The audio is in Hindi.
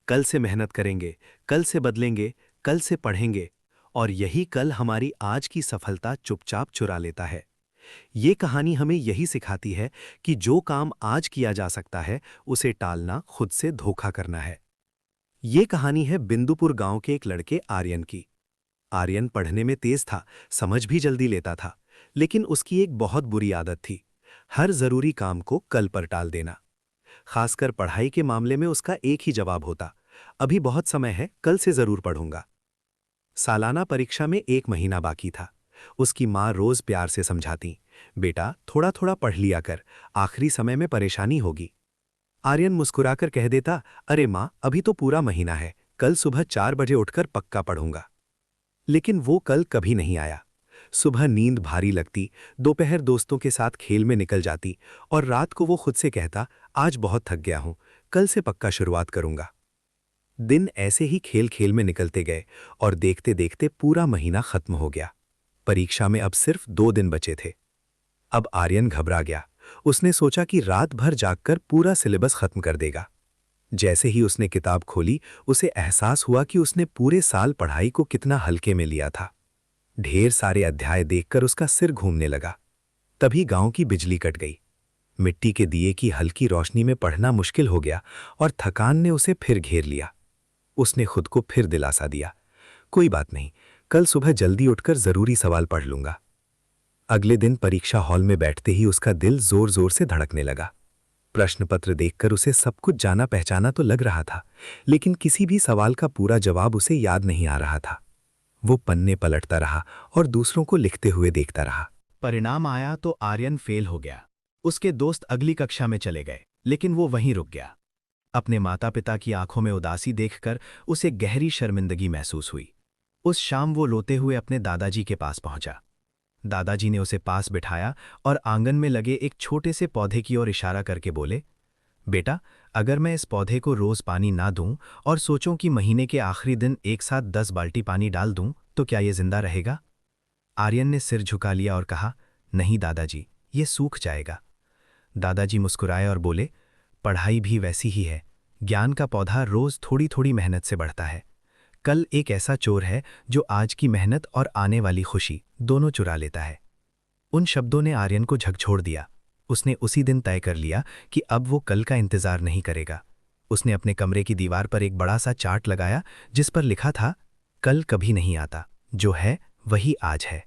कल से मेहनत करेंगे, कल से बदलेंगे, कल से पढ़ेंगे, और यही कल हमारी आज की सफलता चुपचाप चुरा लेता है। ये कहानी हमें यही सिखाती है कि जो काम आज किया जा सकता है, उसे टालना खुद से धोखा करना है। ये कहानी है बिंदुपुर गांव के एक लड़के आर्यन की। आर्यन पढ़ने में तेज था, समझ भी जल्दी लेता था, लेकिन उसकी एक बहुत बुरी आदत थी, हर जरूरी काम को कल पर टाल देना। खासकर पढ़ाई के मामले में उसका एक ही जवाब होता, अभी बहुत समय है, कल से जरूर पढ़ूंगा। सालाना परीक्षा में 1 महीना बाकी था। उसकी माँ रोज प्यार से समझाती, बेटा थोड़ा थोड़ा पढ़ लिया कर, आखिरी समय में परेशानी होगी। आर्यन मुस्कुराकर कह देता, अरे माँ, अभी तो पूरा महीना है, कल सुबह 4 बजे उठकर पक्का पढ़ूंगा। लेकिन वो कल कभी नहीं आया। सुबह नींद भारी लगती, दोपहर दोस्तों के साथ खेल में निकल जाती, और रात को वो खुद से कहता, आज बहुत थक गया हूं, कल से पक्का शुरुआत करूंगा। दिन ऐसे ही खेल खेल में निकलते गए, और देखते देखते पूरा महीना खत्म हो गया। परीक्षा में अब सिर्फ 2 दिन बचे थे। अब आर्यन घबरा गया। उसने सोचा कि रात भर जागकर पूरा सिलेबस खत्म कर देगा। जैसे ही उसने किताब खोली, उसे एहसास हुआ कि उसने पूरे साल पढ़ाई को कितना हल्के में लिया था। ढेर सारे अध्याय देखकर उसका सिर घूमने लगा। तभी गांव की बिजली कट गई। मिट्टी के दिए की हल्की रोशनी में पढ़ना मुश्किल हो गया, और थकान ने उसे फिर घेर लिया। उसने खुद को फिर दिलासा दिया, कोई बात नहीं, कल सुबह जल्दी उठकर जरूरी सवाल पढ़ लूंगा। अगले दिन परीक्षा हॉल में बैठते ही उसका दिल जोर जोर से धड़कने लगा। प्रश्न पत्र देखकर उसे सब कुछ जाना पहचाना तो लग रहा था, लेकिन किसी भी सवाल का पूरा जवाब उसे याद नहीं आ रहा था। वो पन्ने पलटता रहा और दूसरों को लिखते हुए देखता रहा। परिणाम आया तो आर्यन फेल हो गया। उसके दोस्त अगली कक्षा में चले गए, लेकिन वो वहीं रुक गया। अपने माता पिता की आंखों में उदासी देखकर उसे गहरी शर्मिंदगी महसूस हुई। उस शाम वो रोते हुए अपने दादाजी के पास पहुंचा। दादाजी ने उसे पास बिठाया और आंगन में लगे एक छोटे से पौधे की ओर इशारा करके बोले, बेटा, अगर मैं इस पौधे को रोज पानी ना दूं और सोचूं कि महीने के आखिरी दिन एक साथ 10 बाल्टी पानी डाल दूं, तो क्या ये जिंदा रहेगा? आर्यन ने सिर झुका लिया और कहा, नहीं दादाजी, ये सूख जाएगा। दादाजी मुस्कुराए और बोले, पढ़ाई भी वैसी ही है, ज्ञान का पौधा रोज थोड़ी थोड़ी मेहनत से बढ़ता है। कल एक ऐसा चोर है जो आज की मेहनत और आने वाली खुशी दोनों चुरा लेता है। उन शब्दों ने आर्यन को झकझोर दिया। उसने उसी दिन तय कर लिया कि अब वो कल का इंतजार नहीं करेगा। उसने अपने कमरे की दीवार पर एक बड़ा सा चार्ट लगाया जिस पर लिखा था, कल कभी नहीं आता, जो है वही आज है।